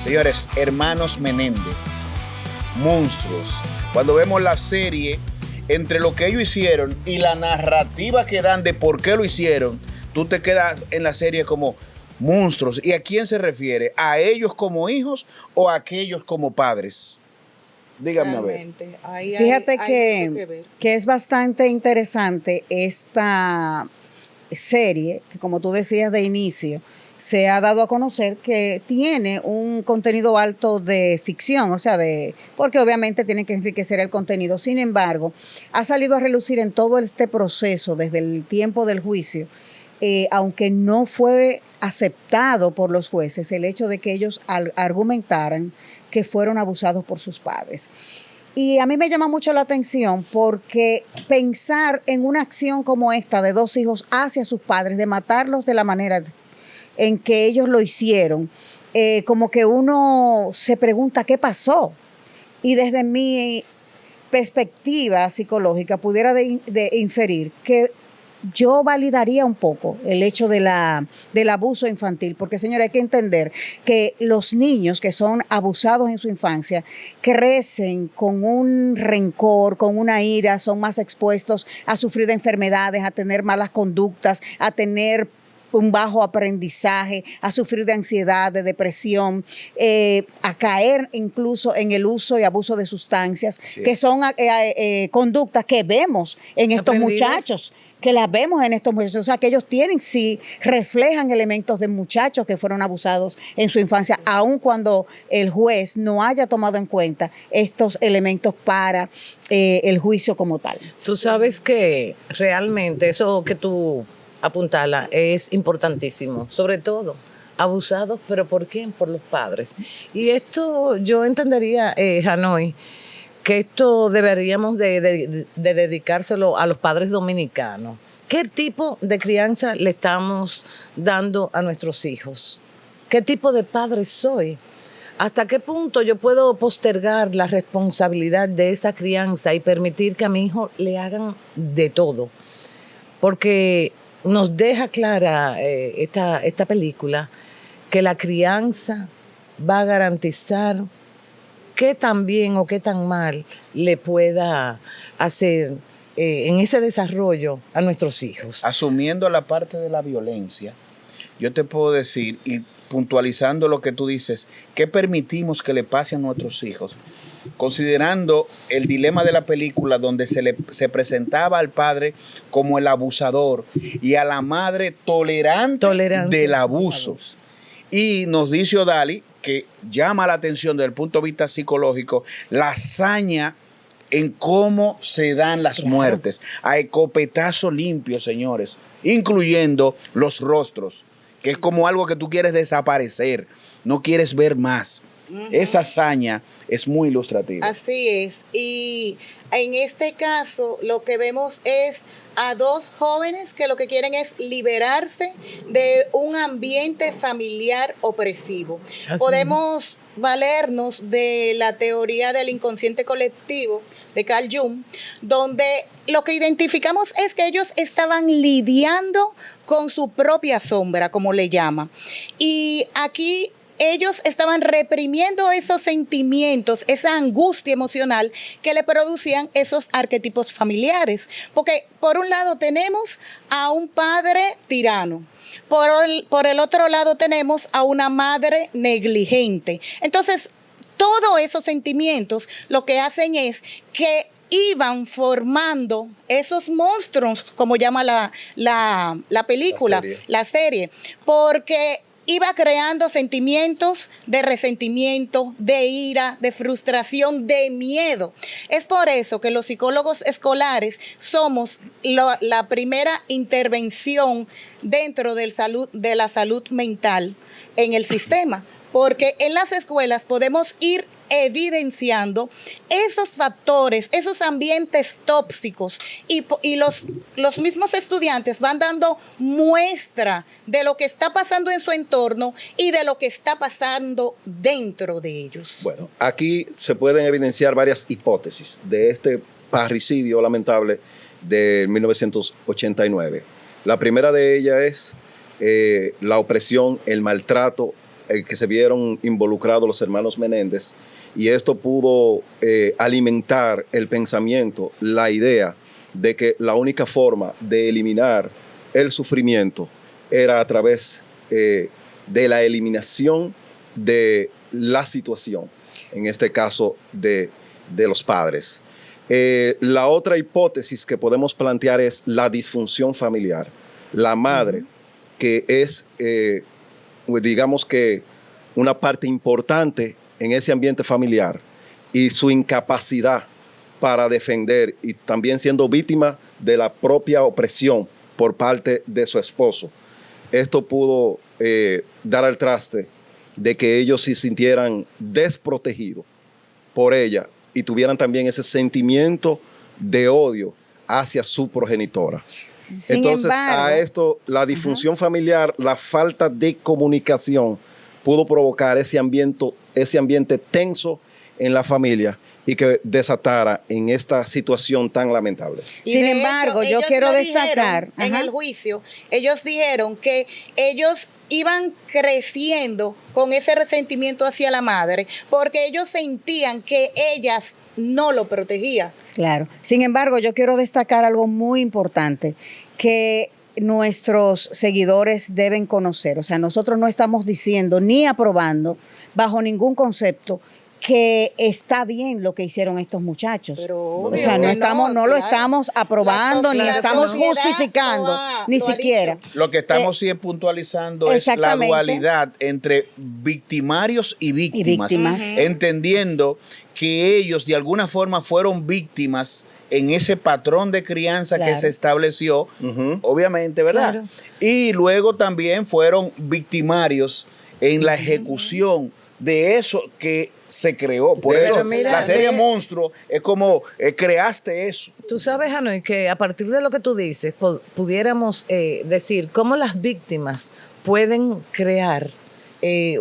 Señores, hermanos Menéndez, monstruos. Cuando vemos la serie, entre lo que ellos hicieron y la narrativa que dan de por qué lo hicieron, tú te quedas en la serie como monstruos. ¿Y a quién se refiere? ¿A ellos como hijos o a aquellos como padres? Dígame a ver. Fíjate que es bastante interesante esta serie, que como tú decías de inicio, se ha dado a conocer que tiene un contenido alto de ficción, o sea, porque obviamente tiene que enriquecer el contenido. Sin embargo, ha salido a relucir en todo este proceso, desde el tiempo del juicio, aunque no fue aceptado por los jueces el hecho de que ellos argumentaran que fueron abusados por sus padres. Y a mí me llama mucho la atención porque pensar en una acción como esta de dos hijos hacia sus padres, de matarlos de la manera en que ellos lo hicieron, como que uno se pregunta qué pasó. Y desde mi perspectiva psicológica pudiera de inferir que yo validaría un poco el hecho del abuso infantil, porque señora, hay que entender que los niños que son abusados en su infancia crecen con un rencor, con una ira, son más expuestos a sufrir de enfermedades, a tener malas conductas, a tener un bajo aprendizaje, a sufrir de ansiedad, de depresión, a caer incluso en el uso y abuso de sustancias, sí, que son conductas que vemos en estos muchachos, que las vemos en estos muchachos, o sea, que ellos tienen, sí, reflejan elementos de muchachos que fueron abusados en su infancia, aun cuando el juez no haya tomado en cuenta estos elementos para el juicio como tal. Tú sabes que realmente eso que tú apuntala es importantísimo, sobre todo abusados, pero ¿por quién? Por los padres. Y esto yo entendería, Hanoi, que esto deberíamos de dedicárselo a los padres dominicanos. ¿Qué tipo de crianza le estamos dando a nuestros hijos? ¿Qué tipo de padre soy? ¿Hasta qué punto yo puedo postergar la responsabilidad de esa crianza y permitir que a mi hijo le hagan de todo? Porque nos deja clara esta película que la crianza va a garantizar qué tan bien o qué tan mal le pueda hacer en ese desarrollo a nuestros hijos. Asumiendo la parte de la violencia, yo te puedo decir, y puntualizando lo que tú dices, ¿qué permitimos que le pase a nuestros hijos? Considerando el dilema de la película donde se presentaba al padre como el abusador y a la madre tolerante del abuso. Y nos dice Odali que llama la atención desde el punto de vista psicológico la hazaña en cómo se dan las muertes, a escopetazo limpio, señores, incluyendo los rostros, que es como algo que tú quieres desaparecer, no quieres ver más. Esa hazaña es muy ilustrativa. Así es. Y en este caso lo que vemos es a dos jóvenes que lo que quieren es liberarse de un ambiente familiar opresivo. Podemos valernos de la teoría del inconsciente colectivo de Carl Jung, donde lo que identificamos es que ellos estaban lidiando con su propia sombra, como le llama. Y aquí ellos estaban reprimiendo esos sentimientos, esa angustia emocional que le producían esos arquetipos familiares. Porque por un lado tenemos a un padre tirano, por el otro lado tenemos a una madre negligente. Entonces, todos esos sentimientos lo que hacen es que iban formando esos monstruos, como llama la película, la serie, porque iba creando sentimientos de resentimiento, de ira, de frustración, de miedo. Es por eso que los psicólogos escolares somos la primera intervención dentro de la salud mental en el sistema, porque en las escuelas podemos ir evidenciando esos factores, esos ambientes tóxicos y los mismos estudiantes van dando muestra de lo que está pasando en su entorno y de lo que está pasando dentro de ellos. Bueno, aquí se pueden evidenciar varias hipótesis de este parricidio lamentable de 1989. La primera de ellas es la opresión, el maltrato que se vieron involucrados los hermanos Menéndez, y esto pudo alimentar el pensamiento, la idea de que la única forma de eliminar el sufrimiento era a través de la eliminación de la situación, en este caso de los padres. La otra hipótesis que podemos plantear es la disfunción familiar. La madre, que es, digamos que, una parte importante en ese ambiente familiar, y su incapacidad para defender, y también siendo víctima de la propia opresión por parte de su esposo. Esto pudo dar al traste de que ellos se sintieran desprotegidos por ella y tuvieran también ese sentimiento de odio hacia su progenitora. Entonces, a esto, la disfunción familiar, la falta de comunicación, pudo provocar ese ambiente tenso en la familia y que desatara en esta situación tan lamentable. Sin embargo, yo quiero destacar en el juicio, ellos dijeron que ellos iban creciendo con ese resentimiento hacia la madre porque ellos sentían que ellas no lo protegía. Claro. Sin embargo, yo quiero destacar algo muy importante que nuestros seguidores deben conocer. O sea, nosotros no estamos diciendo ni aprobando bajo ningún concepto que está bien lo que hicieron estos muchachos. Pero, o sea, no lo estamos aprobando, ni estamos justificando, ni siquiera. Lo que estamos sí es puntualizando es la dualidad entre victimarios y víctimas. Entendiendo que ellos de alguna forma fueron víctimas en ese patrón de crianza que se estableció, obviamente, ¿verdad? Claro. Y luego también fueron victimarios en la ejecución de eso que se creó. Por eso la serie Monstruo es como creaste eso. Tú sabes, Anoy, que a partir de lo que tú dices, pudiéramos decir cómo las víctimas pueden crear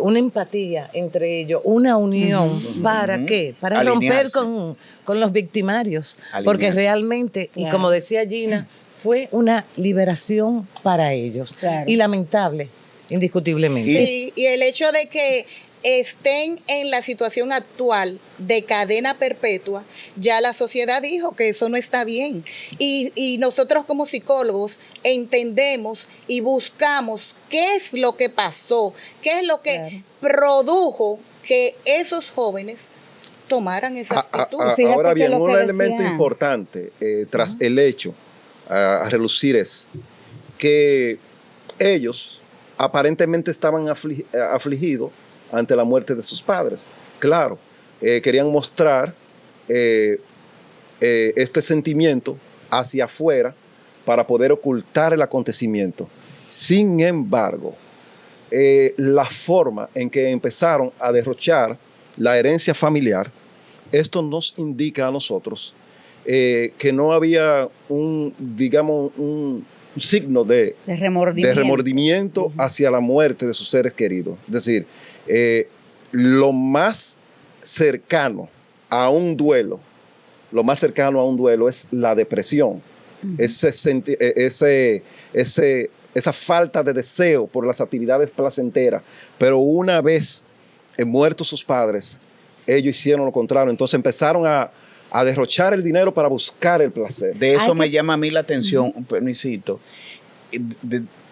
una empatía entre ellos, una unión. ¿Para qué? Para romper con los victimarios. Porque realmente, y como decía Gina, fue una liberación para ellos. Claro. Y lamentable, indiscutiblemente. Sí, y el hecho de que estén en la situación actual de cadena perpetua, ya la sociedad dijo que eso no está bien. Y nosotros como psicólogos entendemos y buscamos qué es lo que pasó, qué es lo que produjo que esos jóvenes tomaran esa actitud. Ahora bien, un elemento importante tras el hecho a relucir es que ellos aparentemente estaban afligidos ante la muerte de sus padres. Claro, querían mostrar este sentimiento hacia afuera para poder ocultar el acontecimiento. Sin embargo, la forma en que empezaron a derrochar la herencia familiar, esto nos indica a nosotros que no había un signo de remordimiento hacia la muerte de sus seres queridos. Es decir, lo más cercano a un duelo es la depresión, esa falta de deseo por las actividades placenteras. Pero una vez muertos sus padres, ellos hicieron lo contrario. Entonces empezaron a derrochar el dinero para buscar el placer. De eso me llama a mí la atención, un permisito,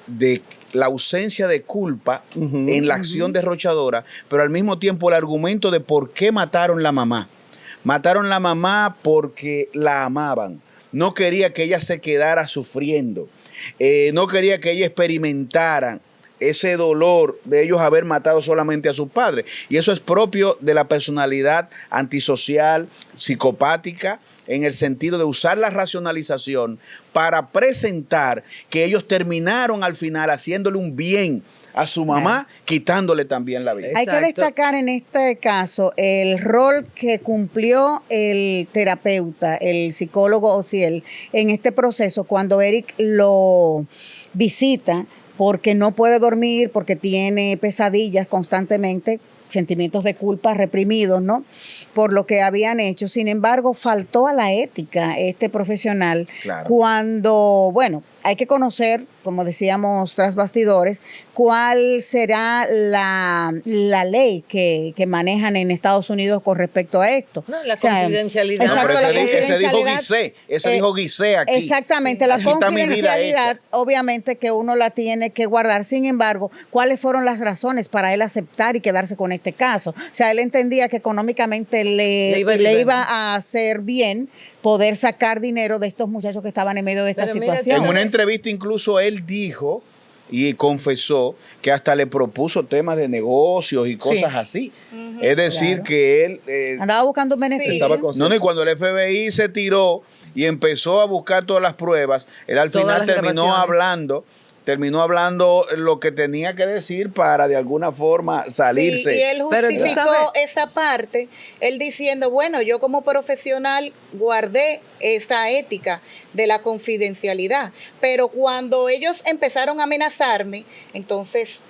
de la ausencia de culpa en la acción derrochadora, pero al mismo tiempo el argumento de por qué mataron la mamá. Mataron la mamá porque la amaban. No quería que ella se quedara sufriendo. No quería que ella experimentara ese dolor de ellos haber matado solamente a sus padres. Y eso es propio de la personalidad antisocial, psicopática, en el sentido de usar la racionalización para presentar que ellos terminaron al final haciéndole un bien a su mamá, quitándole también la vida. Hay que destacar en este caso el rol que cumplió el terapeuta, el psicólogo Ociel, en este proceso cuando Eric lo visita porque no puede dormir, porque tiene pesadillas constantemente, sentimientos de culpa reprimidos, ¿no?, por lo que habían hecho. Sin embargo, faltó a la ética este profesional cuando, bueno, hay que conocer, como decíamos tras bastidores, cuál será la ley que manejan en Estados Unidos con respecto a esto. No, la confidencialidad. Exacto, pero la ese dijo confidencialidad. Ese dijo Guisé aquí. Exactamente, la Aquí está mi vida confidencialidad, hecha. obviamente que uno la tiene que guardar. Sin embargo, ¿cuáles fueron las razones para él aceptar y quedarse con este caso? O sea, él entendía que económicamente le iba a hacer bien poder sacar dinero de estos muchachos que estaban en medio de esta situación. En una entrevista incluso él dijo y confesó que hasta le propuso temas de negocios y cosas así. Es decir, que él... andaba buscando un beneficio. No, y cuando el FBI se tiró y empezó a buscar todas las pruebas, él al final terminó hablando lo que tenía que decir para de alguna forma salirse. Sí, y él justificó esa parte, él diciendo, bueno, yo como profesional guardé esa ética de la confidencialidad, pero cuando ellos empezaron a amenazarme, entonces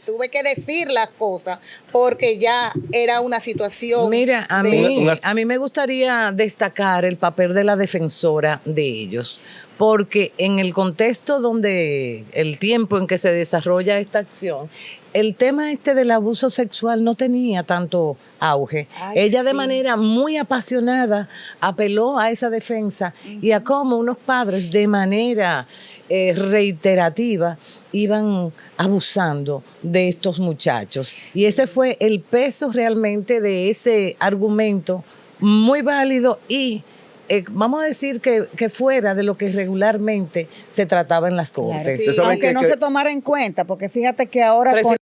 tuve que decir las cosas, porque ya era una situación. Mira, a mí me gustaría destacar el papel de la defensora de ellos, porque en el contexto donde el tiempo en que se desarrolla esta acción, el tema del abuso sexual no tenía tanto auge. Ella de manera muy apasionada apeló a esa defensa y a cómo unos padres de manera reiterativa iban abusando de estos muchachos. Y ese fue el peso realmente de ese argumento muy válido y vamos a decir que fuera de lo que regularmente se trataba en las cortes. Claro, sí. Aunque no se tomara en cuenta, porque fíjate que ahora con la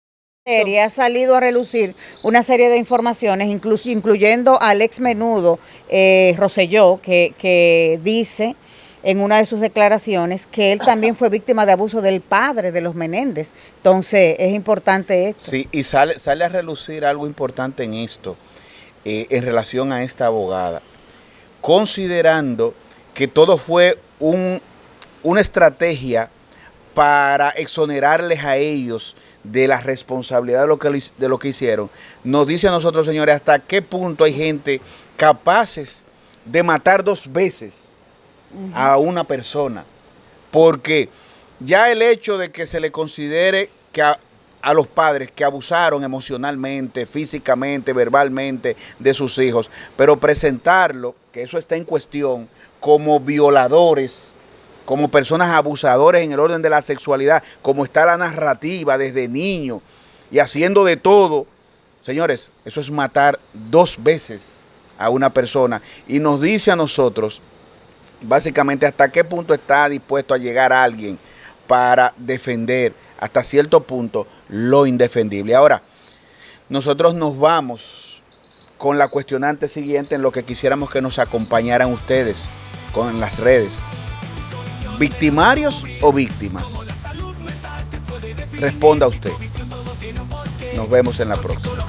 serie ha salido a relucir una serie de informaciones, incluyendo al ex menudo Rosselló, que dice en una de sus declaraciones que él también fue víctima de abuso del padre de los Menéndez. Entonces, es importante esto. Sí, y sale a relucir algo importante en esto, en relación a esta abogada. Considerando que todo fue una estrategia para exonerarles a ellos de la responsabilidad de lo que hicieron, nos dice a nosotros, señores, hasta qué punto hay gente capaces de matar 2 veces a una persona, porque ya el hecho de que se le considere que a los padres que abusaron emocionalmente, físicamente, verbalmente de sus hijos, pero presentarlo, que eso está en cuestión, como violadores, como personas abusadores en el orden de la sexualidad, como está la narrativa desde niño y haciendo de todo, señores, eso es matar 2 veces a una persona y nos dice a nosotros, básicamente, hasta qué punto está dispuesto a llegar alguien para defender hasta cierto punto lo indefendible. Ahora, nosotros nos vamos con la cuestionante siguiente en lo que quisiéramos que nos acompañaran ustedes con las redes. ¿Victimarios o víctimas? Responda usted. Nos vemos en la próxima.